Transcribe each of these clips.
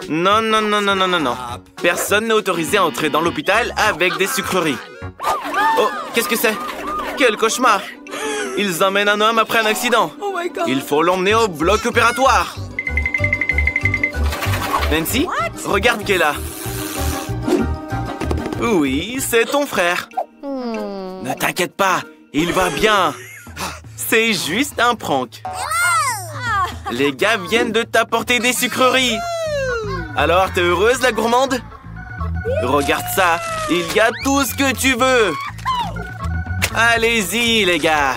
Non, non, non, non, non, non, non. Personne n'est autorisé à entrer dans l'hôpital avec des sucreries. Oh, qu'est-ce que c'est? Quel cauchemar! Ils emmènent un homme après un accident. Il faut l'emmener au bloc opératoire. Nancy, regarde qui est là. Oui, c'est ton frère. Ne t'inquiète pas, il va bien. C'est juste un prank. Les gars viennent de t'apporter des sucreries. Alors, t'es heureuse, la gourmande? Regarde ça, il y a tout ce que tu veux. Allez-y, les gars.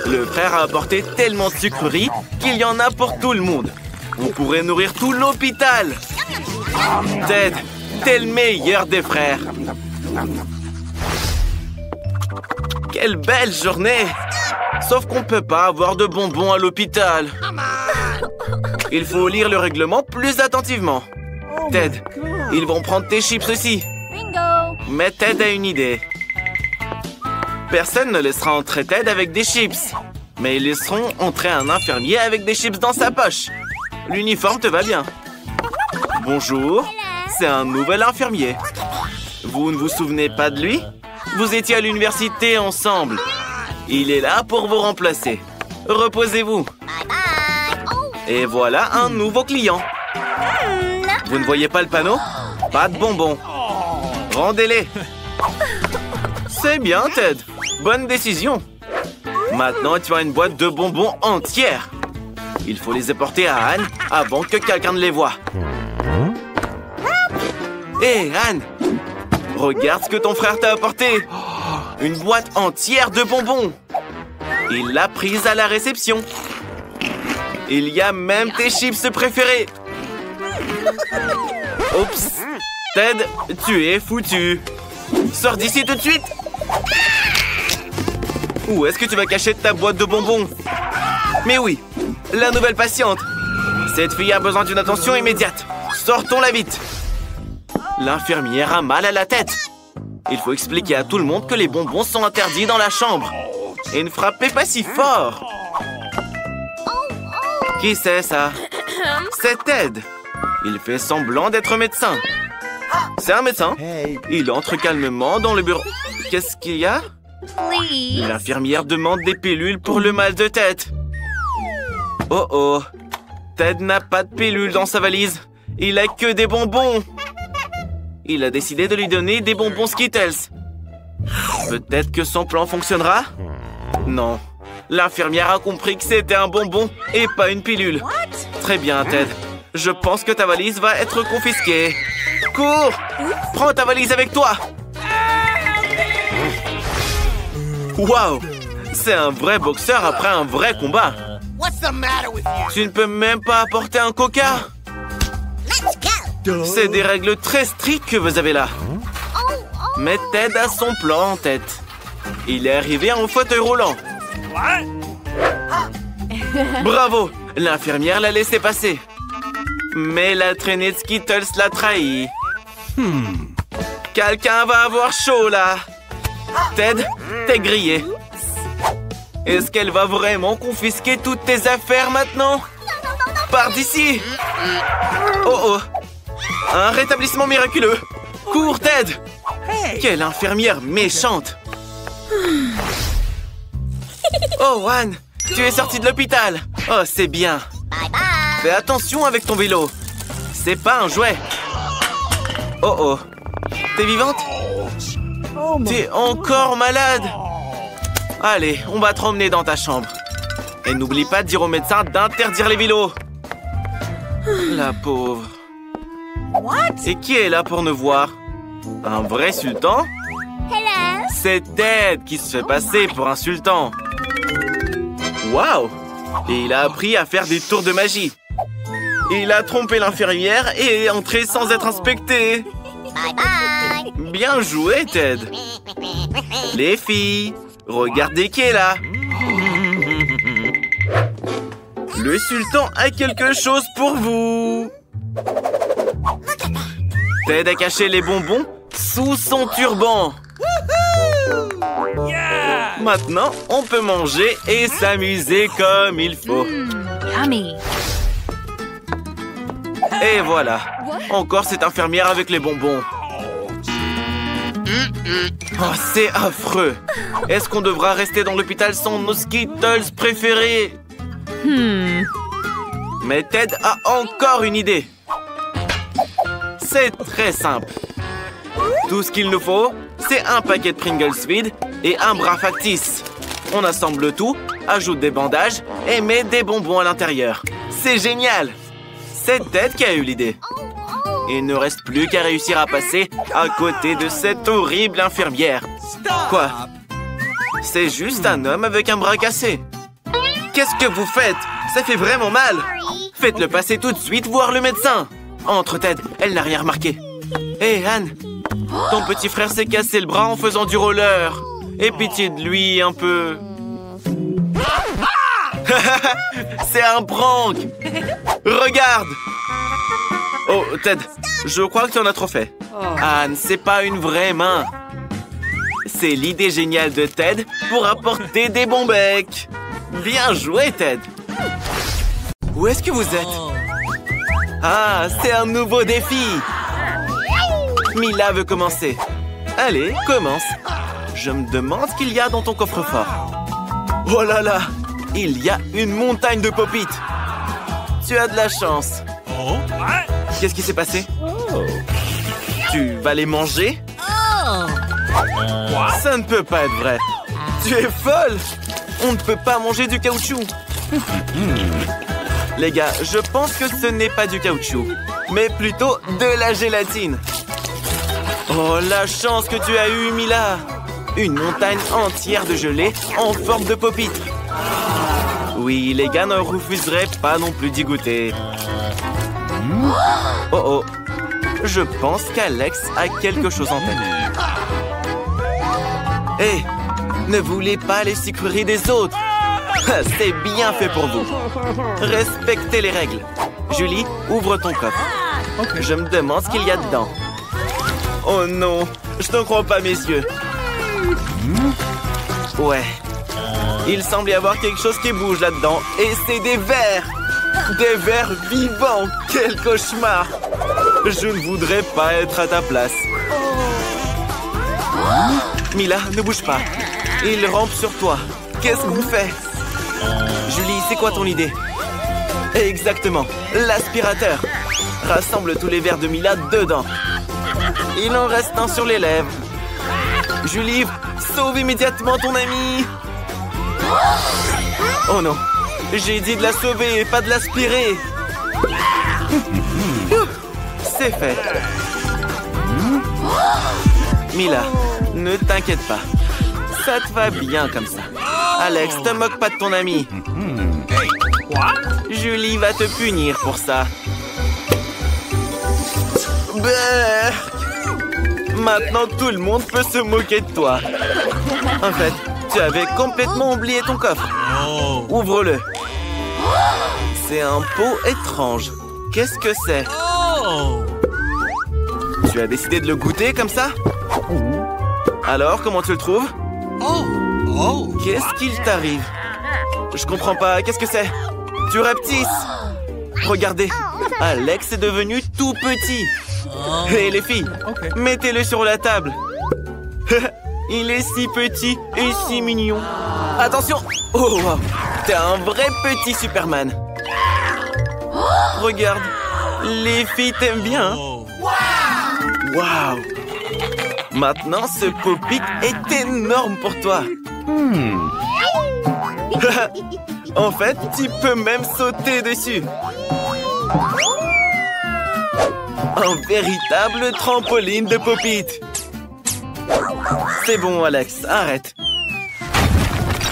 Le frère a apporté tellement de sucreries qu'il y en a pour tout le monde. On pourrait nourrir tout l'hôpital. Ted, t'es le meilleur des frères. Quelle belle journée! Sauf qu'on peut pas avoir de bonbons à l'hôpital. Il faut lire le règlement plus attentivement. Ted, ils vont prendre tes chips aussi. Mais Ted a une idée. Personne ne laissera entrer Ted avec des chips. Mais ils laisseront entrer un infirmier avec des chips dans sa poche. L'uniforme te va bien. Bonjour, c'est un nouvel infirmier. Vous ne vous souvenez pas de lui? Vous étiez à l'université ensemble. Il est là pour vous remplacer. Reposez-vous. Et voilà un nouveau client. Vous ne voyez pas le panneau? Pas de bonbons. Rendez-les. C'est bien, Ted. Bonne décision. Maintenant, tu as une boîte de bonbons entière. Il faut les apporter à Anne avant que quelqu'un ne les voie. Hé, Anne! Regarde ce que ton frère t'a apporté. Une boîte entière de bonbons. Il l'a prise à la réception. Il y a même tes chips préférés. Oups. Ted, tu es foutu. Sors d'ici tout de suite. Où est-ce que tu vas cacher ta boîte de bonbons? Mais oui, la nouvelle patiente. Cette fille a besoin d'une attention immédiate. Sortons-la vite. L'infirmière a mal à la tête. Il faut expliquer à tout le monde que les bonbons sont interdits dans la chambre. Et ne frappez pas si fort. Qui c'est ça? C'est Ted. Il fait semblant d'être médecin. C'est un médecin. Il entre calmement dans le bureau. Qu'est-ce qu'il y a? L'infirmière demande des pilules pour le mal de tête. Oh oh. Ted n'a pas de pilules dans sa valise. Il a que des bonbons. Il a décidé de lui donner des bonbons Skittles. Peut-être que son plan fonctionnera? Non. L'infirmière a compris que c'était un bonbon et pas une pilule. Très bien, Ted. Je pense que ta valise va être confisquée. Cours! Prends ta valise avec toi! Waouh! C'est un vrai boxeur après un vrai combat. Tu ne peux même pas apporter un coca? C'est des règles très strictes que vous avez là. Mais Ted a son plan en tête. Il est arrivé en fauteuil roulant. Bravo! L'infirmière l'a laissé passer. Mais la traînée de Skittles l'a trahi. Quelqu'un va avoir chaud là. Ted, t'es grillé. Est-ce qu'elle va vraiment confisquer toutes tes affaires maintenant? Pars d'ici! Oh oh! Un rétablissement miraculeux! Cours, Ted! Quelle infirmière méchante! Oh, Anne! Tu es sortie de l'hôpital! Oh, c'est bien! Fais attention avec ton vélo! C'est pas un jouet! Oh oh! T'es vivante? T'es encore malade? Allez, on va te emmener dans ta chambre. Et n'oublie pas de dire au médecin d'interdire les vélos. La pauvre. Et qui est là pour nous voir? Un vrai sultan? C'est Ted qui se fait passer pour un sultan. Waouh! Et il a appris à faire des tours de magie. Il a trompé l'infirmière et est entré sans être inspecté. Bien joué, Ted. Les filles, regardez qui est là. Le sultan a quelque chose pour vous. Ted a caché les bonbons sous son turban. Maintenant, on peut manger et s'amuser comme il faut. Yummy. Et voilà. Encore cette infirmière avec les bonbons. Oh, c'est affreux. Est-ce qu'on devra rester dans l'hôpital sans nos Skittles préférés? Mais Ted a encore une idée. C'est très simple. Tout ce qu'il nous faut, c'est un paquet de Pringles vide et un bras factice. On assemble tout, ajoute des bandages et met des bonbons à l'intérieur. C'est génial! C'est Ted qui a eu l'idée. Il ne reste plus qu'à réussir à passer à côté de cette horrible infirmière. Quoi? C'est juste un homme avec un bras cassé. Qu'est-ce que vous faites? Ça fait vraiment mal. Faites-le passer tout de suite voir le médecin. Entre, Ted, elle n'a rien remarqué. Hé, Anne, ton petit frère s'est cassé le bras en faisant du roller. Aie pitié de lui un peu. C'est un prank. Regarde. Oh, Ted, je crois que tu en as trop fait. Anne, c'est pas une vraie main. C'est l'idée géniale de Ted pour apporter des bons becs. Bien joué, Ted. Où est-ce que vous êtes? Ah, c'est un nouveau défi. Mila veut commencer. Allez, commence. Je me demande ce qu'il y a dans ton coffre-fort. Oh là là, il y a une montagne de pop-it. Tu as de la chance. Qu'est-ce qui s'est passé? Tu vas les manger? Ça ne peut pas être vrai. Tu es folle. On ne peut pas manger du caoutchouc. Les gars, je pense que ce n'est pas du caoutchouc, mais plutôt de la gélatine. Oh, la chance que tu as eue, Mila. Une montagne entière de gelée en forme de pop-it. Oui, les gars ne refuseraient pas non plus d'y goûter. Oh oh, je pense qu'Alex a quelque chose en tête. Hé, ne voulez pas les sucreries des autres. C'est bien fait pour vous. Respectez les règles. Julie, ouvre ton coffre. Je me demande ce qu'il y a dedans. Oh non, je ne crois pas mes yeux. Ouais. Il semble y avoir quelque chose qui bouge là-dedans. Et c'est des vers. Des vers vivants. Quel cauchemar. Je ne voudrais pas être à ta place. Mila, ne bouge pas. Il rampe sur toi. Qu'est-ce qu'on fait? Julie, c'est quoi ton idée? Exactement, l'aspirateur. Rassemble tous les verres de Mila dedans. Il en reste un sur les lèvres. Julie, sauve immédiatement ton ami. Oh non, j'ai dit de la sauver et pas de l'aspirer. C'est fait. Mila, ne t'inquiète pas. Ça te va bien comme ça. Alex, te moque pas de ton ami. Julie va te punir pour ça. Berk. Maintenant, tout le monde peut se moquer de toi. En fait, tu avais complètement oublié ton coffre. Ouvre-le. C'est un pot étrange. Qu'est-ce que c'est? Tu as décidé de le goûter comme ça? Alors, comment tu le trouves? Qu'est-ce qu'il t'arrive? Je comprends pas. Qu'est-ce que c'est? Tu rapetisses. Regardez, Alex est devenu tout petit. Hé, les filles, mettez-le sur la table. Il est si petit et si mignon. Attention. Oh, wow. T'es un vrai petit Superman. Regarde, les filles t'aiment bien. Waouh. Maintenant, ce pop-it est énorme pour toi. En fait, tu peux même sauter dessus. Un véritable trampoline de pop-it. C'est bon, Alex, arrête.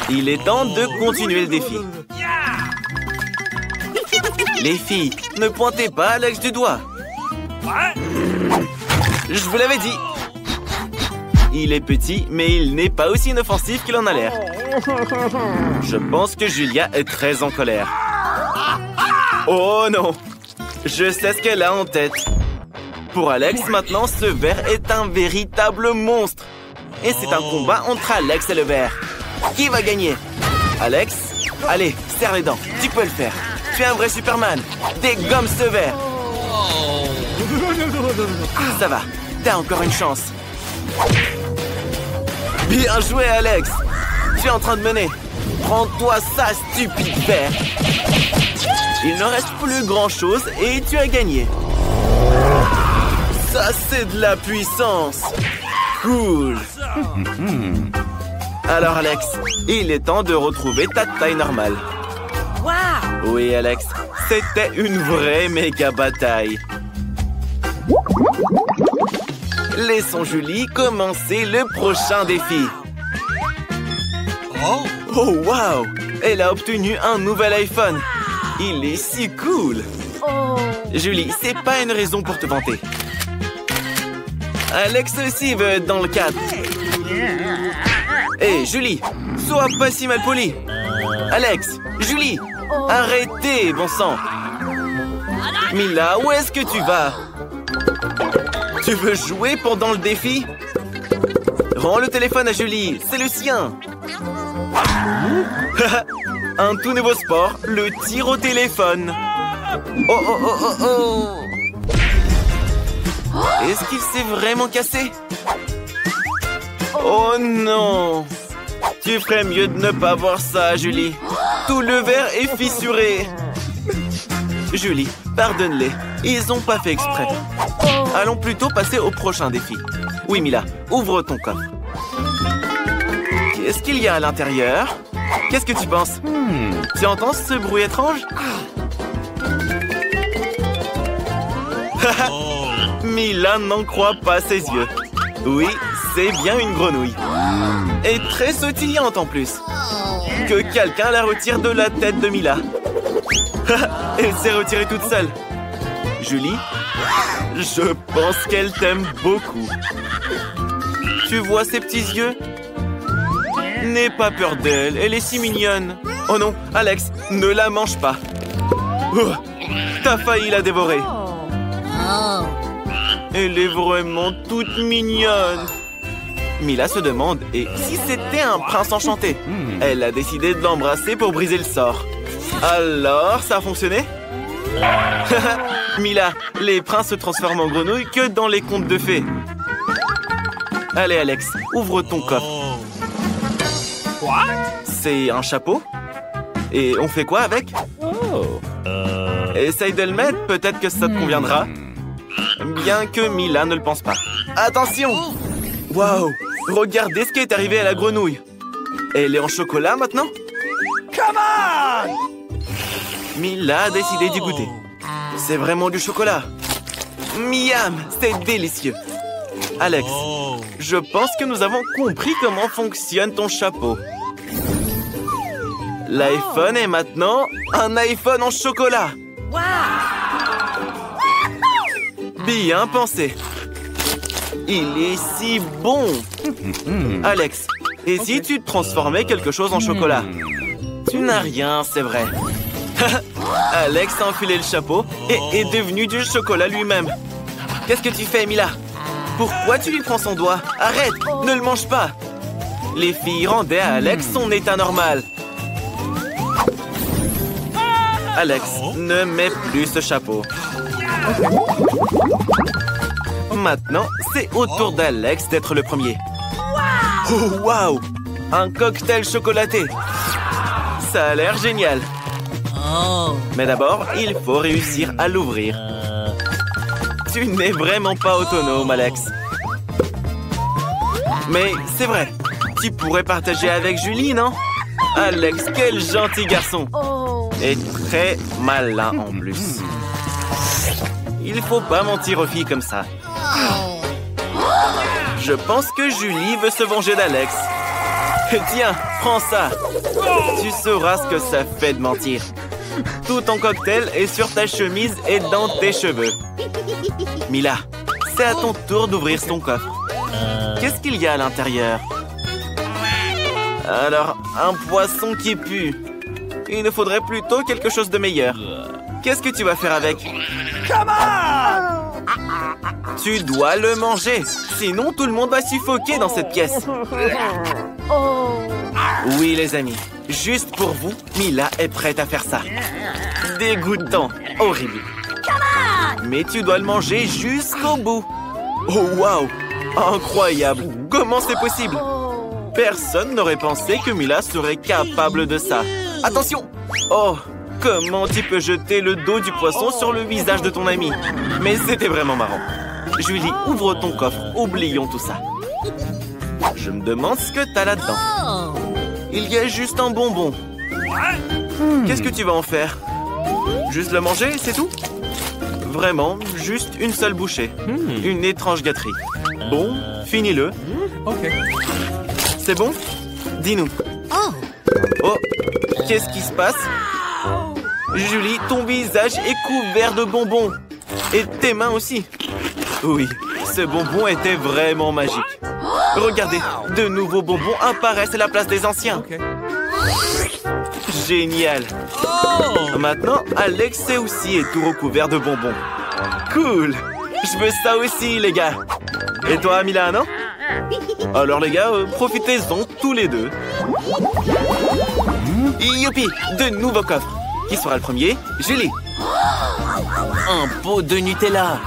Il est temps de continuer le défi. Les filles, ne pointez pas Alex du doigt. Je vous l'avais dit. Il est petit, mais il n'est pas aussi inoffensif qu'il en a l'air. Je pense que Julia est très en colère. Oh non! Je sais ce qu'elle a en tête. Pour Alex, maintenant, ce verre est un véritable monstre. Et c'est un combat entre Alex et le verre. Qui va gagner? Alex? Allez, serre les dents. Tu peux le faire. Tu es un vrai Superman. Dégomme ce verre. Ça va, t'as encore une chance. Bien joué, Alex. Tu es en train de mener. Prends-toi ça, stupide père. Il ne reste plus grand-chose et tu as gagné. Ça, c'est de la puissance. Cool. Alors, Alex, il est temps de retrouver ta taille normale. Wow! Oui, Alex, c'était une vraie méga bataille. Laissons Julie commencer le prochain défi. Oh, wow! Elle a obtenu un nouvel iPhone. Il est si cool. Julie, c'est pas une raison pour te vanter. Alex aussi veut être dans le cadre. Hé, Julie, sois pas si mal poli. Alex, Julie, arrêtez, bon sang. Mila, où est-ce que tu vas? Tu veux jouer pendant le défi? Rends le téléphone à Julie, c'est le sien. Un tout nouveau sport, le tir au téléphone. Oh, oh, oh, oh, oh. Est-ce qu'il s'est vraiment cassé? Oh non! Tu ferais mieux de ne pas voir ça, Julie. Tout le verre est fissuré. Julie, pardonne-les. Ils n'ont pas fait exprès. Allons plutôt passer au prochain défi. Oui, Mila, ouvre ton coffre. Qu'est-ce qu'il y a à l'intérieur? Qu'est-ce que tu penses? Tu entends ce bruit étrange? Mila n'en croit pas ses yeux. Oui, c'est bien une grenouille. Et très sautillante en plus. Que quelqu'un la retire de la tête de Mila. Elle s'est retirée toute seule. Julie, je pense qu'elle t'aime beaucoup. Tu vois ses petits yeux? N'aie pas peur d'elle, elle est si mignonne. Oh non, Alex, ne la mange pas. Oh, t'as failli la dévorer. Elle est vraiment toute mignonne. Mila se demande, et si c'était un prince enchanté? Elle a décidé de l'embrasser pour briser le sort. Alors, ça a fonctionné? Mila, les princes se transforment en grenouilles que dans les contes de fées. Allez, Alex, ouvre ton coffre. C'est un chapeau? Et on fait quoi avec? Essaye de le mettre, peut-être que ça te conviendra. Bien que Mila ne le pense pas. Attention! Waouh! Regardez ce qui est arrivé à la grenouille. Elle est en chocolat maintenant? Come on! Mila a décidé d'y goûter. C'est vraiment du chocolat. Miam! C'est délicieux. Alex, je pense que nous avons compris comment fonctionne ton chapeau. L'iPhone est maintenant un iPhone en chocolat. Bien pensé. Il est si bon. Alex, et si tu transformais quelque chose en chocolat? Tu n'as rien, c'est vrai. Alex a enfilé le chapeau et est devenu du chocolat lui-même. Qu'est-ce que tu fais, Mila? Pourquoi tu lui prends son doigt? Arrête, ne le mange pas. Les filles rendaient à Alex son état normal. Alex, ne mets plus ce chapeau. Maintenant, c'est au tour d'Alex d'être le premier. Oh, wow! Un cocktail chocolaté. Ça a l'air génial. Mais d'abord, il faut réussir à l'ouvrir. Tu n'es vraiment pas autonome, Alex. Mais c'est vrai, tu pourrais partager avec Julie, non? Alex, quel gentil garçon. Et très malin en plus. Il faut pas mentir aux filles comme ça. Je pense que Julie veut se venger d'Alex. Tiens, prends ça. Tu sauras ce que ça fait de mentir. Tout ton cocktail est sur ta chemise et dans tes cheveux. Mila, c'est à ton tour d'ouvrir ton coffre. Qu'est-ce qu'il y a à l'intérieur? Alors, un poisson qui pue. Il nous faudrait plutôt quelque chose de meilleur. Qu'est-ce que tu vas faire avec? Come on! Tu dois le manger. Sinon, tout le monde va suffoquer dans cette pièce. Oui, les amis. Juste pour vous, Mila est prête à faire ça. Dégoûtant. Horrible. Mais tu dois le manger jusqu'au bout. Oh, waouh! Incroyable! Comment c'est possible? Personne n'aurait pensé que Mila serait capable de ça. Attention! Oh! Comment tu peux jeter le dos du poisson sur le visage de ton ami? Mais c'était vraiment marrant. Julie, ouvre ton coffre. Oublions tout ça. Je me demande ce que t'as là-dedans. Il y a juste un bonbon. Qu'est-ce que tu vas en faire? Juste le manger, c'est tout? Vraiment, juste une seule bouchée. Une étrange gâterie. Bon, finis-le. Ok. C'est bon? Dis-nous. Oh, qu'est-ce qui se passe? Julie, ton visage est couvert de bonbons. Et tes mains aussi. Oui, ce bonbon était vraiment magique. Regardez, de nouveaux bonbons apparaissent à la place des anciens. Ok. Génial. Maintenant, Alex aussi est tout recouvert de bonbons. Cool. Je veux ça aussi, les gars. Et toi, Mila, non? Alors, les gars, profitez-en tous les deux. Youpi, de nouveaux coffres. Qui sera le premier? Julie. Un pot de Nutella.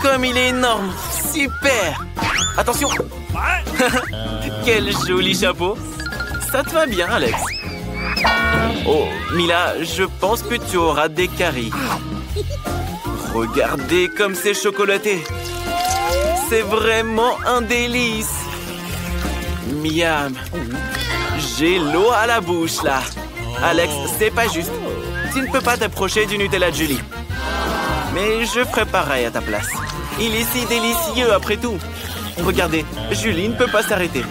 Comme il est énorme. Super. Attention. Quel joli chapeau. Ça te va bien, Alex. Oh, Mila, je pense que tu auras des caries. Regardez comme c'est chocolaté. C'est vraiment un délice. Miam. J'ai l'eau à la bouche, là. Alex, c'est pas juste. Tu ne peux pas t'approcher du Nutella de Julie. Mais je ferai pareil à ta place. Il est si délicieux après tout. Regardez, Julie ne peut pas s'arrêter.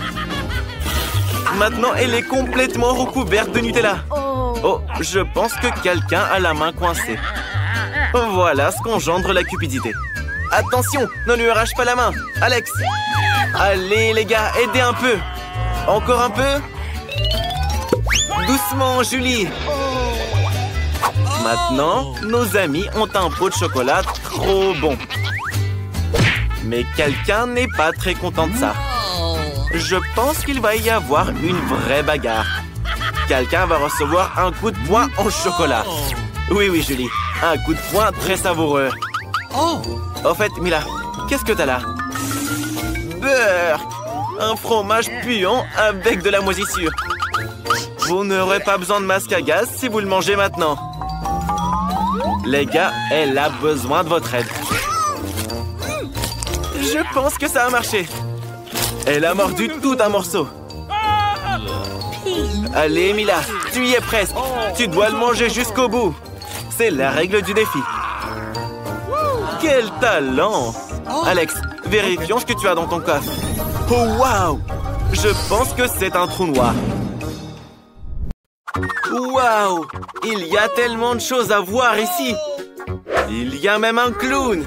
Maintenant, elle est complètement recouverte de Nutella. Oh, je pense que quelqu'un a la main coincée. Voilà ce qu'engendre la cupidité. Attention, ne lui arrache pas la main. Alex. Allez, les gars, aidez un peu. Encore un peu. Doucement, Julie. Maintenant, nos amis ont un pot de chocolat trop bon. Mais quelqu'un n'est pas très content de ça. Je pense qu'il va y avoir une vraie bagarre. Quelqu'un va recevoir un coup de poing en chocolat. Oui, oui, Julie. Un coup de poing très savoureux. Au fait, Mila, qu'est-ce que t'as là? Beurre! Un fromage puant avec de la moisissure. Vous n'aurez pas besoin de masque à gaz si vous le mangez maintenant. Les gars, elle a besoin de votre aide. Je pense que ça a marché. Elle a mordu tout un morceau. Allez, Mila, tu y es presque. Tu dois le manger jusqu'au bout. C'est la règle du défi. Quel talent! Alex, vérifions ce que tu as dans ton coffre. Oh, waouh! Je pense que c'est un trou noir. Waouh! Il y a tellement de choses à voir ici. Il y a même un clown.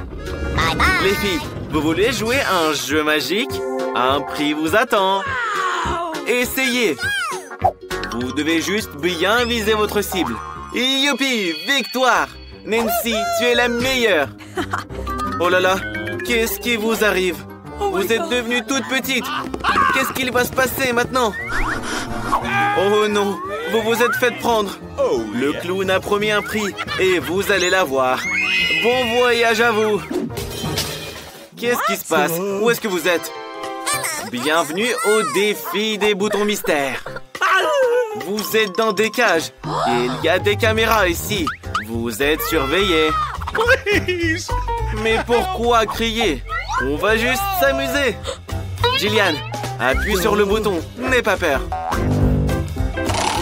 Les filles, vous voulez jouer à un jeu magique? Un prix vous attend. Essayez. Vous devez juste bien viser votre cible. Youpi! Victoire! Nancy, tu es la meilleure. Oh là là, qu'est-ce qui vous arrive? Vous êtes devenue toute petite. Qu'est-ce qu'il va se passer maintenant? Oh non, vous vous êtes fait prendre. Le clown a promis un prix et vous allez l'avoir. Bon voyage à vous. Qu'est-ce qui se passe? Où est-ce que vous êtes? Bienvenue au défi des boutons mystères. Vous êtes dans des cages. Il y a des caméras ici. Vous êtes surveillés. Mais pourquoi crier? On va juste s'amuser. Jillian, appuie sur le bouton. N'aie pas peur.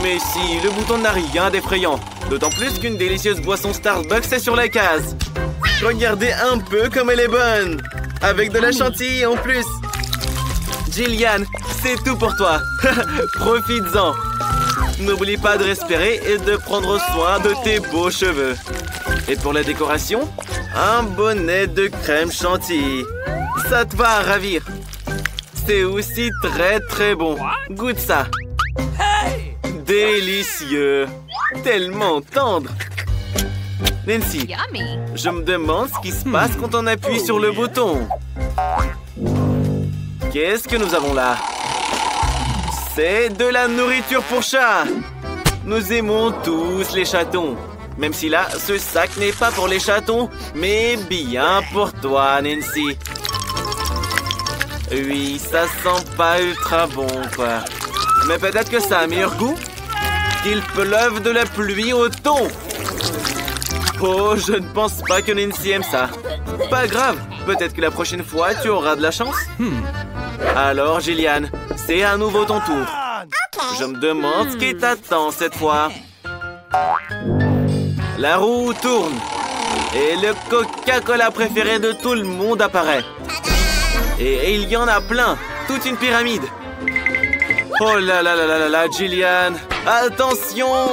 Mais si, le bouton n'a rien d'effrayant. D'autant plus qu'une délicieuse boisson Starbucks est sur la case. Regardez un peu comme elle est bonne. Avec de la chantilly en plus. Jillian, c'est tout pour toi. Profites-en. N'oublie pas de respirer et de prendre soin de tes beaux cheveux. Et pour la décoration, un bonnet de crème chantilly. Ça te va à ravir. C'est aussi très très bon. Goûte ça. Délicieux. Tellement tendre. Nancy, je me demande ce qui se passe quand on appuie sur le bouton. Qu'est-ce que nous avons là? C'est de la nourriture pour chat. Nous aimons tous les chatons. Même si là, ce sac n'est pas pour les chatons, mais bien pour toi, Nancy. Oui, ça sent pas ultra bon, quoi. Mais peut-être que ça a meilleur goût. Qu'il pleuve de la pluie au thon. Oh, je ne pense pas que Nancy aime ça. Pas grave, peut-être que la prochaine fois, tu auras de la chance. Alors, Jillian, c'est à nouveau ton tour. Je me demande ce qui t'attend cette fois. La roue tourne. Et le Coca-Cola préféré de tout le monde apparaît. Et il y en a plein. Toute une pyramide. Oh là là là là là là, Jillian. Attention!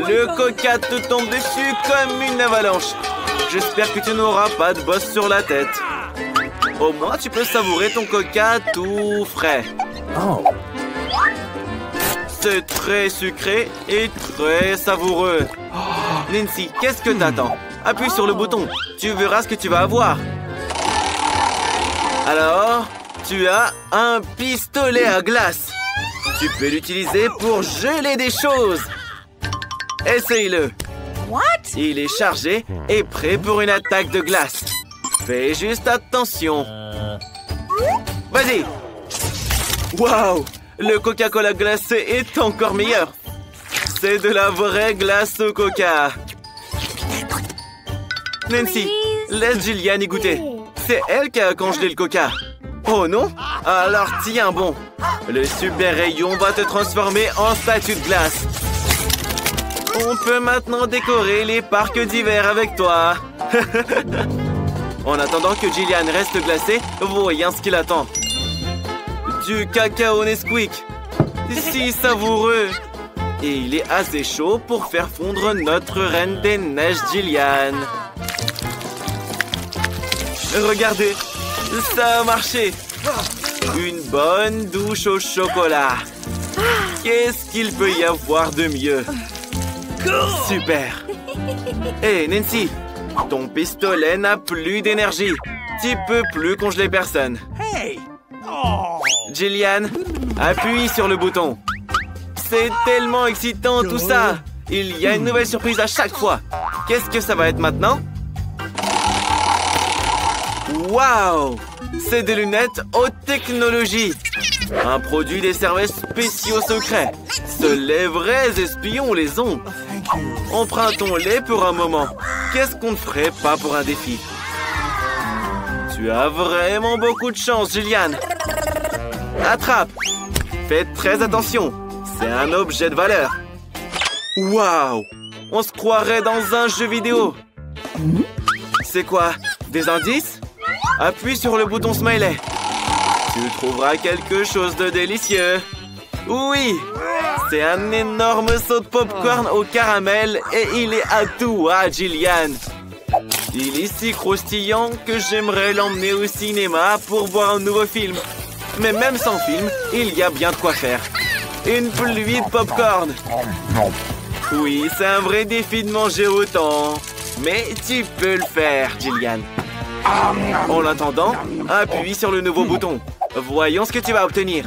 Le Coca te tombe dessus comme une avalanche. J'espère que tu n'auras pas de bosse sur la tête. Au moins, tu peux savourer ton Coca tout frais. Oh. C'est très sucré et très savoureux. Oh. Nancy, qu'est-ce que t'attends? Appuie sur le bouton. Tu verras ce que tu vas avoir. Alors, tu as un pistolet à glace. Tu peux l'utiliser pour geler des choses. Essaye-le. Il est chargé et prêt pour une attaque de glace. Fais juste attention. Vas-y. Waouh! Le Coca-Cola glacé est encore meilleur. C'est de la vraie glace au coca. Nancy, laisse Jillian y goûter. C'est elle qui a congelé le coca. Oh non? Alors tiens bon. Le super rayon va te transformer en statue de glace. On peut maintenant décorer les parcs d'hiver avec toi. En attendant que Jillian reste glacée, voyons ce qu'il attend. Du cacao Nesquik. Si savoureux. Et il est assez chaud pour faire fondre notre reine des neiges Jillian. Regardez, ça a marché. Une bonne douche au chocolat. Qu'est-ce qu'il peut y avoir de mieux? Super. Hé, Nancy, ton pistolet n'a plus d'énergie. Tu peux plus congeler personne. Jillian, appuie sur le bouton. C'est tellement excitant tout ça. Il y a une nouvelle surprise à chaque fois. Qu'est-ce que ça va être maintenant? Waouh! C'est des lunettes haute technologie. Un produit des services spéciaux secrets. Seuls les vrais espions les ont. Empruntons-les pour un moment. Qu'est-ce qu'on ne ferait pas pour un défi? Tu as vraiment beaucoup de chance, Jillian. Attrape. Faites très attention. C'est un objet de valeur. Waouh! On se croirait dans un jeu vidéo. C'est quoi? Des indices? Appuie sur le bouton smiley. Tu trouveras quelque chose de délicieux. Oui! C'est un énorme saut de popcorn au caramel et il est à toi, Jillian. Il est si croustillant que j'aimerais l'emmener au cinéma pour voir un nouveau film. Mais même sans film, il y a bien de quoi faire. Une pluie de popcorn. Oui, c'est un vrai défi de manger autant. Mais tu peux le faire, Jillian. En attendant, appuie sur le nouveau bouton. Voyons ce que tu vas obtenir.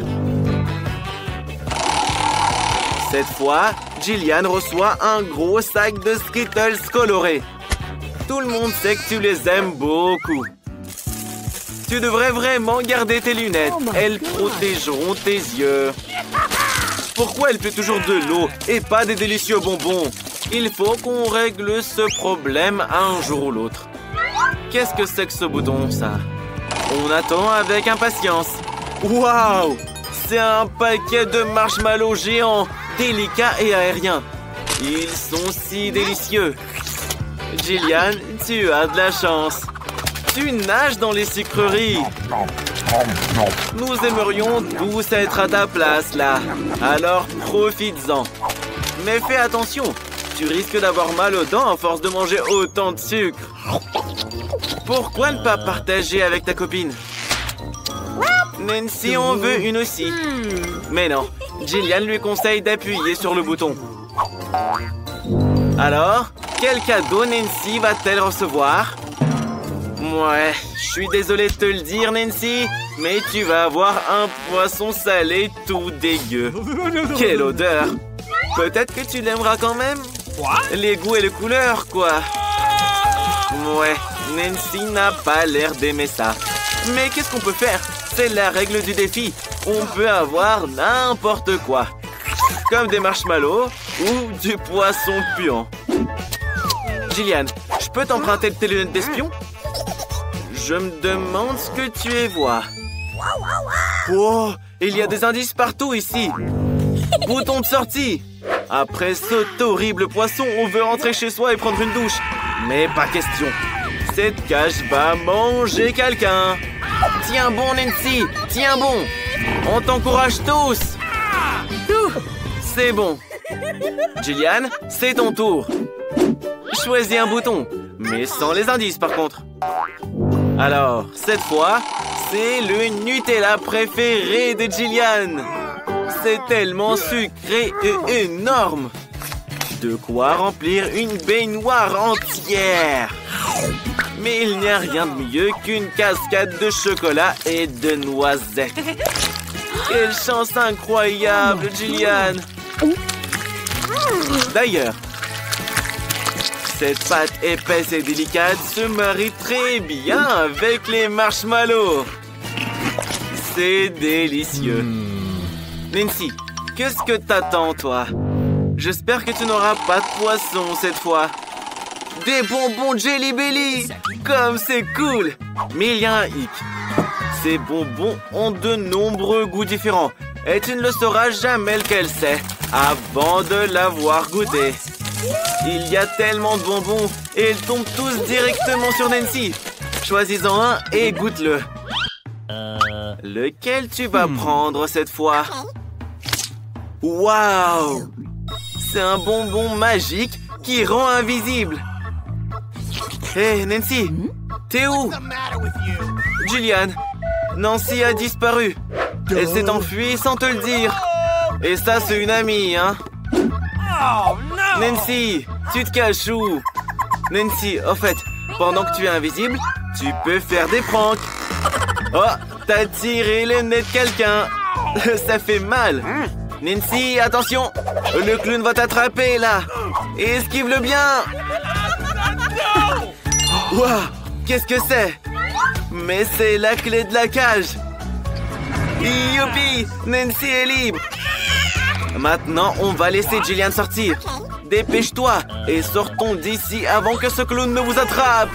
Cette fois, Jillian reçoit un gros sac de Skittles colorés. Tout le monde sait que tu les aimes beaucoup. Tu devrais vraiment garder tes lunettes. Elles protégeront tes yeux. Pourquoi elle fait toujours de l'eau et pas des délicieux bonbons? Il faut qu'on règle ce problème un jour ou l'autre. Qu'est-ce que c'est que ce bouton, ça? On attend avec impatience. Waouh! C'est un paquet de marshmallows géants, délicats et aériens. Ils sont si délicieux. Jillian, tu as de la chance. Tu nages dans les sucreries. Nous aimerions tous être à ta place, là. Alors, profites-en. Mais fais attention. Tu risques d'avoir mal aux dents à force de manger autant de sucre. Pourquoi ne pas partager avec ta copine? Nancy en veut une aussi. Mais non, Jillian lui conseille d'appuyer sur le bouton. Alors, quel cadeau Nancy va-t-elle recevoir? Ouais, je suis désolé de te le dire, Nancy, mais tu vas avoir un poisson salé tout dégueu. Quelle odeur! Peut-être que tu l'aimeras quand même? Les goûts et les couleurs, quoi. Ouais, Nancy n'a pas l'air d'aimer ça. Mais qu'est-ce qu'on peut faire? C'est la règle du défi. On peut avoir n'importe quoi. Comme des marshmallows ou du poisson puant. Jillian, je peux t'emprunter tes lunettes d'espion? Je me demande ce que tu y vois. Oh, il y a des indices partout ici. Bouton de sortie. Après cet horrible poisson, on veut rentrer chez soi et prendre une douche. Mais pas question. Cette cage va manger quelqu'un. Tiens bon, Nancy. Tiens bon. On t'encourage tous. C'est bon. Jillian, c'est ton tour. Choisis un bouton, mais sans les indices par contre. Alors, cette fois, c'est le Nutella préféré de Jillian. C'est tellement sucré et énorme. De quoi remplir une baignoire entière. Mais il n'y a rien de mieux qu'une cascade de chocolat et de noisettes. Quelle chance incroyable, Jillian. D'ailleurs, cette pâte épaisse et délicate se marie très bien avec les marshmallows. C'est délicieux. Nancy, qu'est-ce que t'attends, toi? J'espère que tu n'auras pas de poisson cette fois. Des bonbons Jelly Belly! Comme c'est cool! Mais il y a un hic. Ces bonbons ont de nombreux goûts différents. Et tu ne le sauras jamais lequel c'est avant de l'avoir goûté. Il y a tellement de bonbons et ils tombent tous directement sur Nancy. Choisis-en un et goûte-le. Lequel tu vas prendre cette fois? Waouh! C'est un bonbon magique qui rend invisible. Hé, Nancy, t'es où? Jillian, Nancy a disparu. Elle s'est enfuie sans te le dire. Et ça, c'est une amie, hein? Nancy, tu te caches où? Nancy, au fait, pendant que tu es invisible, tu peux faire des pranks. Oh, t'as tiré le nez de quelqu'un. Ça fait mal. Nancy, attention. Le clown va t'attraper, là. Esquive-le bien. Waouh, qu'est-ce que c'est? Mais c'est la clé de la cage. Youpi, Nancy est libre. Maintenant, on va laisser Jillian sortir. Dépêche-toi et sortons d'ici avant que ce clown ne vous attrape.